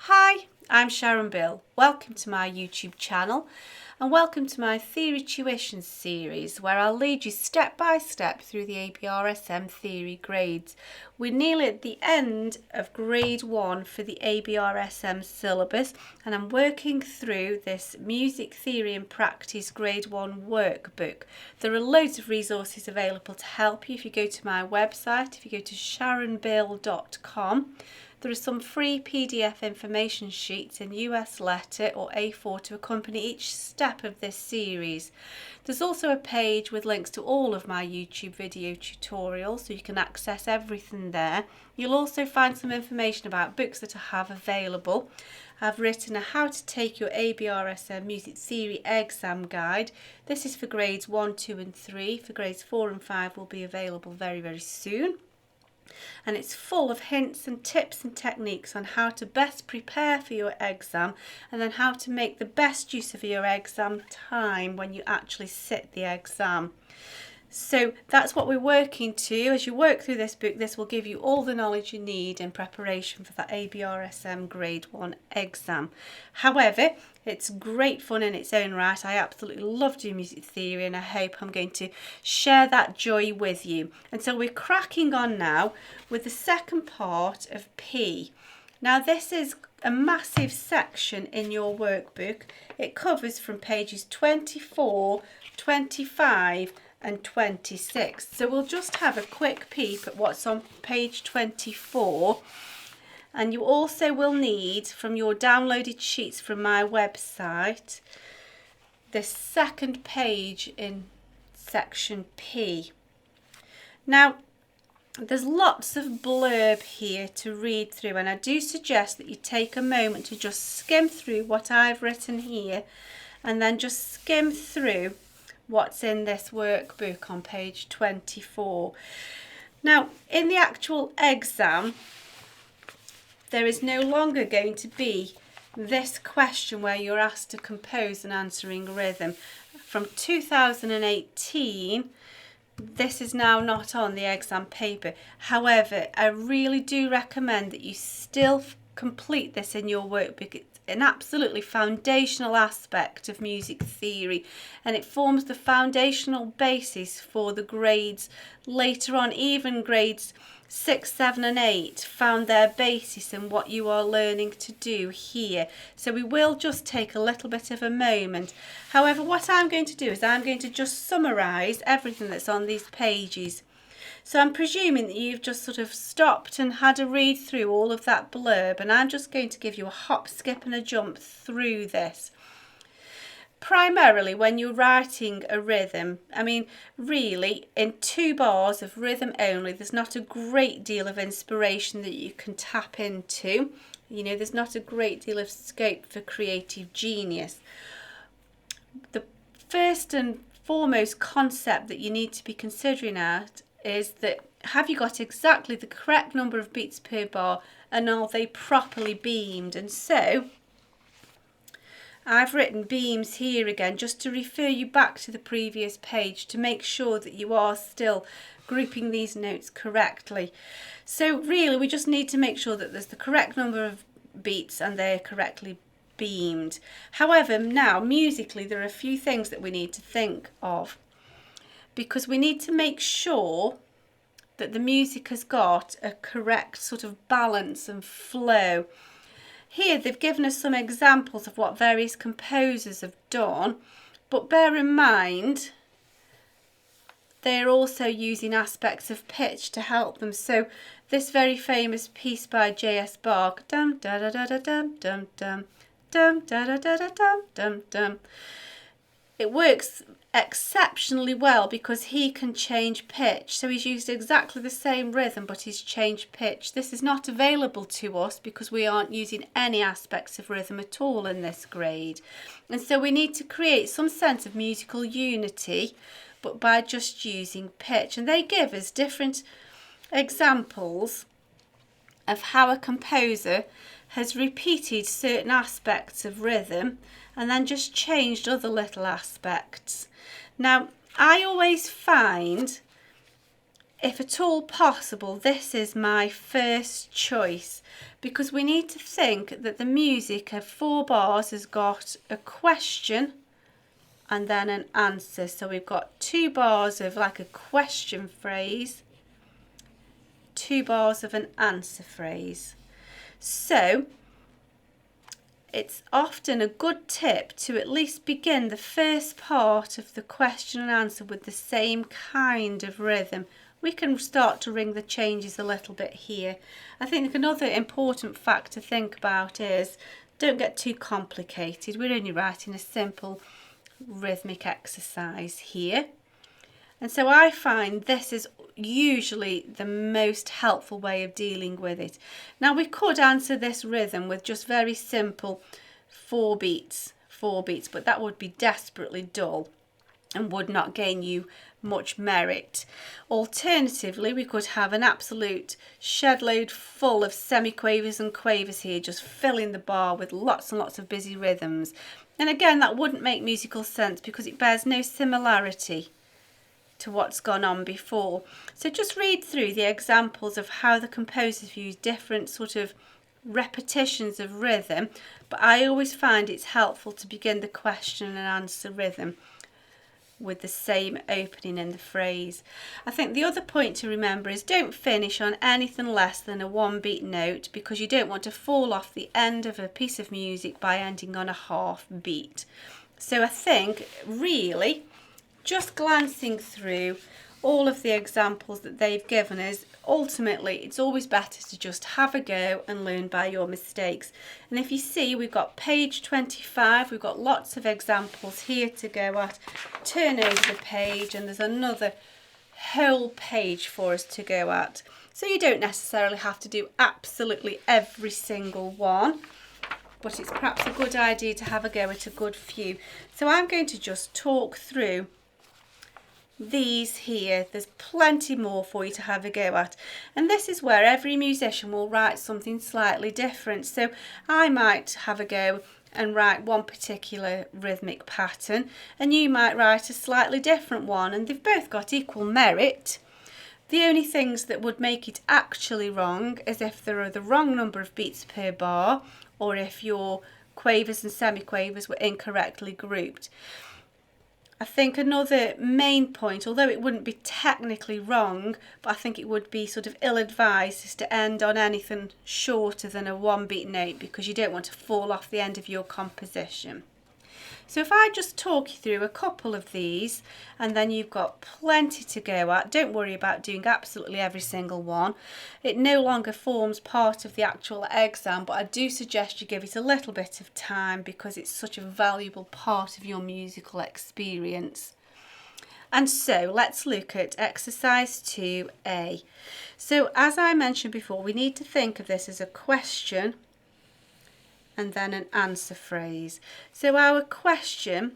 Hi, I'm Sharon Bill. Welcome to my YouTube channel and welcome to my Theory Tuition series where I'll lead you step by step through the ABRSM theory grades. We're nearly at the end of grade 1 for the ABRSM syllabus and I'm working through this Music Theory and Practice grade 1 workbook. There are loads of resources available to help you if you go to my website, if you go to sharonbill.com. There are some free PDF information sheets in US letter or A4 to accompany each step of this series. There's also a page with links to all of my YouTube video tutorials so you can access everything there. You'll also find some information about books that I have available. I've written a How to Take Your ABRSM Music Theory exam guide. This is for grades 1, 2 and 3. For grades 4 and 5 will be available very soon. And it's full of hints and tips and techniques on how to best prepare for your exam and then how to make the best use of your exam time when you actually sit the exam. So that's what we're working to. As you work through this book, this will give you all the knowledge you need in preparation for that ABRSM grade 1 exam. However, it's great fun in its own right. I absolutely love doing music theory and I hope I'm going to share that joy with you. And so we're cracking on now with the second part of P. Now this is a massive section in your workbook. It covers from pages 24, 25 and 26. So we'll just have a quick peep at what's on page 24. And you also will need, from your downloaded sheets from my website, the second page in section P. Now, there's lots of blurb here to read through, and I do suggest that you take a moment to just skim through what I've written here and then just skim through what's in this workbook on page 24. Now, in the actual exam, there is no longer going to be this question where you're asked to compose an answering rhythm. From 2018, this is now not on the exam paper. However, I really do recommend that you still complete this in your workbook. It's an absolutely foundational aspect of music theory and it forms the foundational basis for the grades later on. Even grades 6, 7 and 8 found their basis in what you are learning to do here. So we will just take a little bit of a moment. However, what I'm going to do is I'm going to just summarise everything that's on these pages. So I'm presuming that you've just sort of stopped and had a read through all of that blurb, and I'm just going to give you a hop, skip and a jump through this. Primarily when you're writing a rhythm, I mean really in 2 bars of rhythm only, there's not a great deal of inspiration that you can tap into. You know, there's not a great deal of scope for creative genius. The first and foremost concept that you need to be considering at is that have you got exactly the correct number of beats per bar and are they properly beamed? And so I've written beams here again just to refer you back to the previous page to make sure that you are still grouping these notes correctly. So really we just need to make sure that there's the correct number of beats and they're correctly beamed. However, now musically there are a few things that we need to think of, because we need to make sure that the music has got a correct sort of balance and flow. Here they've given us some examples of what various composers have done, but bear in mind they're also using aspects of pitch to help them. So this very famous piece by J.S. Bach, dum da da da da dum dum dum dum da da da da dum dum dum, it works exceptionally well because he can change pitch. So he's used exactly the same rhythm but he's changed pitch. This is not available to us because we aren't using any aspects of rhythm at all in this grade. And so we need to create some sense of musical unity but by just using pitch. And they give us different examples of how a composer has repeated certain aspects of rhythm and then just changed other little aspects. Now, I always find if at all possible, this is my first choice, because we need to think that the music of 4 bars has got a question and then an answer. So we've got 2 bars of like a question phrase, 2 bars of an answer phrase. So it's often a good tip to at least begin the first part of the question and answer with the same kind of rhythm. We can start to ring the changes a little bit here. I think another important fact to think about is don't get too complicated. We're only writing a simple rhythmic exercise here. And so I find this is usually the most helpful way of dealing with it. Now we could answer this rhythm with just very simple 4 beats, but that would be desperately dull and would not gain you much merit. Alternatively, we could have an absolute shed load full of semiquavers and quavers here, just filling the bar with lots and lots of busy rhythms. And again, that wouldn't make musical sense because it bears no similarity to what's gone on before. So just read through the examples of how the composers use different sort of repetitions of rhythm, but I always find it's helpful to begin the question and answer rhythm with the same opening in the phrase. I think the other point to remember is don't finish on anything less than a 1 beat note, because you don't want to fall off the end of a piece of music by ending on a half beat. So I think really just glancing through all of the examples that they've given us, ultimately it's always better to just have a go and learn by your mistakes. And if you see, we've got page 25, we've got lots of examples here to go at. Turn over the page and there's another whole page for us to go at. So you don't necessarily have to do absolutely every single one, but it's perhaps a good idea to have a go at a good few. So I'm going to just talk through these here. There's plenty more for you to have a go at, and this is where every musician will write something slightly different. So I might have a go and write one particular rhythmic pattern, and you might write a slightly different one, and they've both got equal merit. The only things that would make it actually wrong is if there are the wrong number of beats per bar, or if your quavers and semiquavers were incorrectly grouped. I think another main point, although it wouldn't be technically wrong, but I think it would be sort of ill-advised, is to end on anything shorter than a 1 beat note, because you don't want to fall off the end of your composition. So if I just talk you through a couple of these, and then you've got plenty to go at. Don't worry about doing absolutely every single one. It no longer forms part of the actual exam, but I do suggest you give it a little bit of time because it's such a valuable part of your musical experience. And so let's look at exercise 2A. So as I mentioned before, we need to think of this as a question and then an answer phrase. So our question,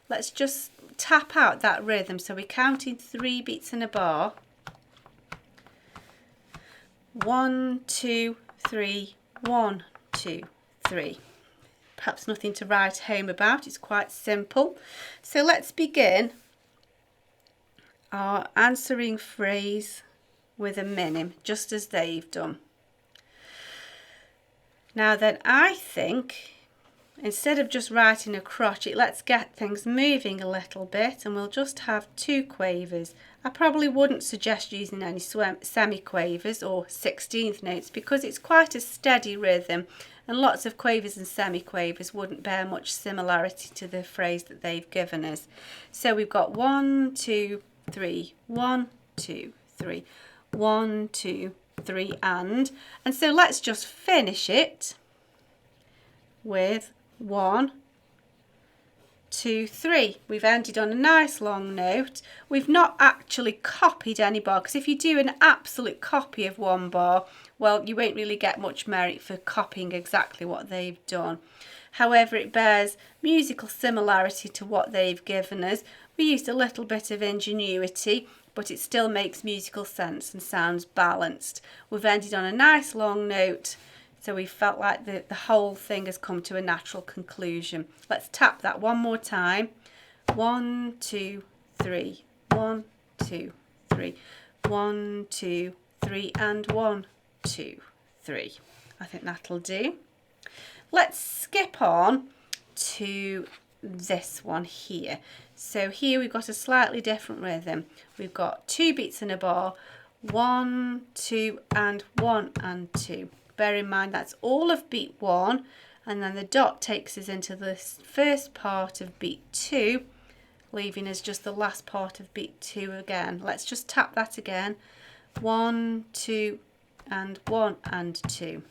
let's just tap out that rhythm. So we're counting 3 beats in a bar. 1, 2, 3, 1, 2, 3. Perhaps nothing to write home about, it's quite simple. So let's begin our answering phrase with a minim, just as they've done. Now then, I think instead of just writing a crotchet, let's get things moving a little bit, and we'll just have 2 quavers. I probably wouldn't suggest using any semiquavers or 16th notes because it's quite a steady rhythm, and lots of quavers and semiquavers wouldn't bear much similarity to the phrase that they've given us. So we've got 1, 2, 3, 1, 2, 3, 1, 2, 3, and so let's just finish it with 1, 2, 3. We've ended on a nice long note. We've not actually copied any bar, because if you do an absolute copy of 1 bar, well, you won't really get much merit for copying exactly what they've done. However, it bears musical similarity to what they've given us. We used a little bit of ingenuity, but it still makes musical sense and sounds balanced. We've ended on a nice long note, so we felt like the whole thing has come to a natural conclusion. Let's tap that one more time. 1, 2, 3, 1, 2, 3, 1, 2, 3, and 1, 2, 3. I think that'll do. Let's skip on to this one here. So here we've got a slightly different rhythm. We've got 2 beats in a bar, 1, 2, and 1 and 2. Bear in mind that's all of beat 1, and then the dot takes us into the first part of beat 2, leaving us just the last part of beat 2 again. Let's just tap that again. 1, 2, and 1 and 2.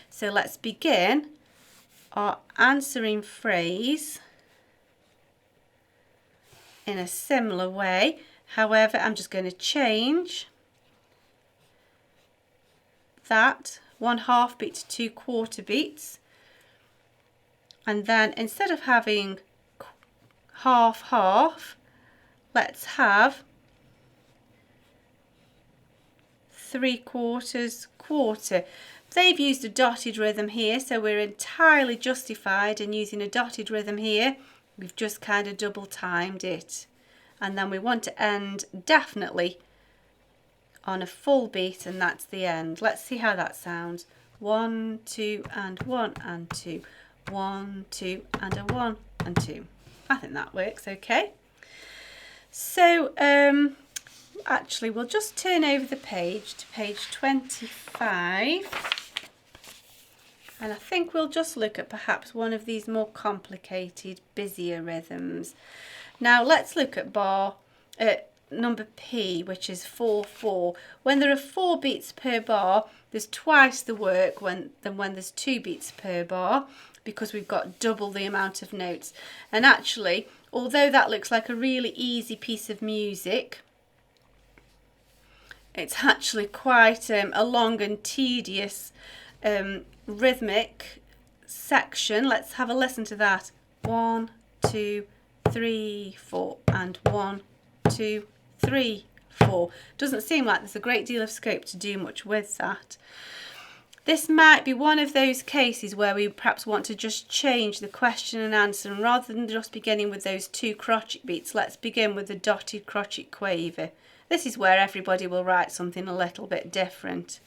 So let's begin our answering phrase in a similar way. However, I'm just going to change that 1/2 beat to 2 quarter beats, and then instead of having half half, let's have 3/4 quarter. They've used a dotted rhythm here, so we're entirely justified in using a dotted rhythm here. We've just kind of double timed it, and then we want to end definitely on a full beat, and that's the end. Let's see how that sounds. 1, 2, and 1 and 2. 1, 2, and a 1 and 2. I think that works okay. So actually we'll just turn over the page to page 25, and I think we'll just look at perhaps one of these more complicated, busier rhythms. Now let's look at number P, which is 4/4. When there are 4 beats per bar, there's twice the work than when there's 2 beats per bar, because we've got double the amount of notes. And actually, although that looks like a really easy piece of music, it's actually quite a long and tedious rhythmic section. Let's have a listen to that. 1, 2, 3, 4, and 1, 2, 3, 4. Doesn't seem like there's a great deal of scope to do much with that. This might be one of those cases where we perhaps want to just change the question and answer, and rather than just beginning with those 2 crotchet beats, let's begin with the dotted crotchet quaver. This is where everybody will write something a little bit different.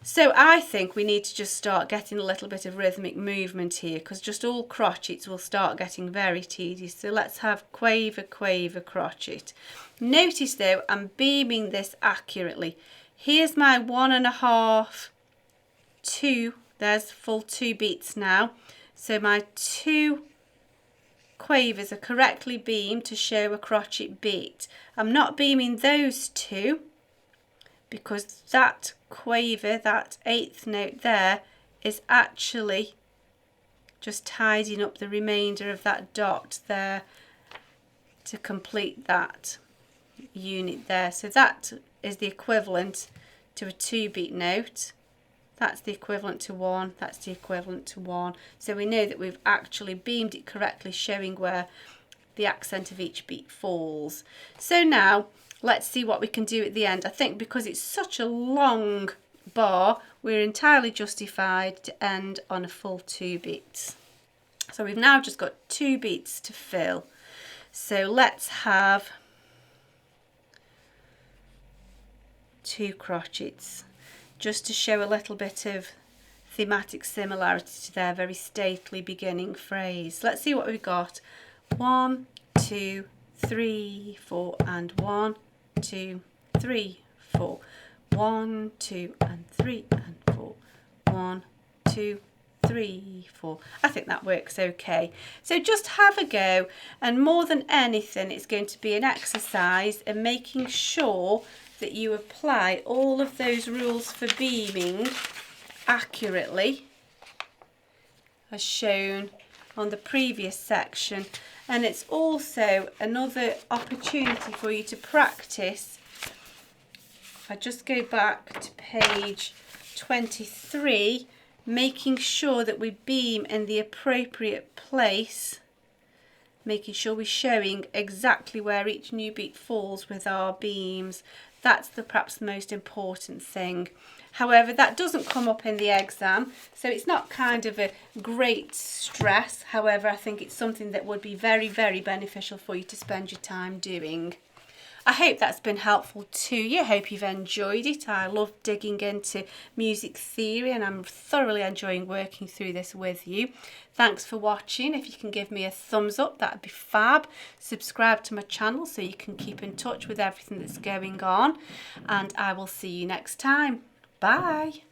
So I think we need to just start getting a little bit of rhythmic movement here, because just all crotchets will start getting very tedious. So let's have quaver, quaver, crotchet. Notice though, I'm beaming this accurately. Here's my 1.5, 2, there's full 2 beats now. So my 2 quavers are correctly beamed to show a crotchet beat. I'm not beaming those 2, because that quaver, that 8th note there, is actually just tidying up the remainder of that dot there to complete that unit there. So that is the equivalent to a 2 beat note. That's the equivalent to 1, that's the equivalent to 1. So we know that we've actually beamed it correctly, showing where the accent of each beat falls. So now let's see what we can do at the end. I think because it's such a long bar, we're entirely justified to end on a full 2 beats. So we've now just got 2 beats to fill. So let's have 2 crotchets, just to show a little bit of thematic similarity to their very stately beginning phrase. Let's see what we've got. 1, 2, 3, 4, and 1, 2, 3, 4. 1, 2, and 3, and 4. 1, 2, 3, 4. I think that works okay. So just have a go, and more than anything, it's going to be an exercise in making sure that you apply all of those rules for beaming accurately, as shown on the previous section. And it's also another opportunity for you to practice. If I just go back to page 23, making sure that we beam in the appropriate place, making sure we're showing exactly where each new beat falls with our beams. That's perhaps the most important thing. However, that doesn't come up in the exam, so it's not kind of a great stress. However, I think it's something that would be very, very beneficial for you to spend your time doing. I hope that's been helpful to you. I hope you've enjoyed it. I love digging into music theory and I'm thoroughly enjoying working through this with you. Thanks for watching. If you can give me a thumbs up, that'd be fab. Subscribe to my channel so you can keep in touch with everything that's going on. And I will see you next time. Bye.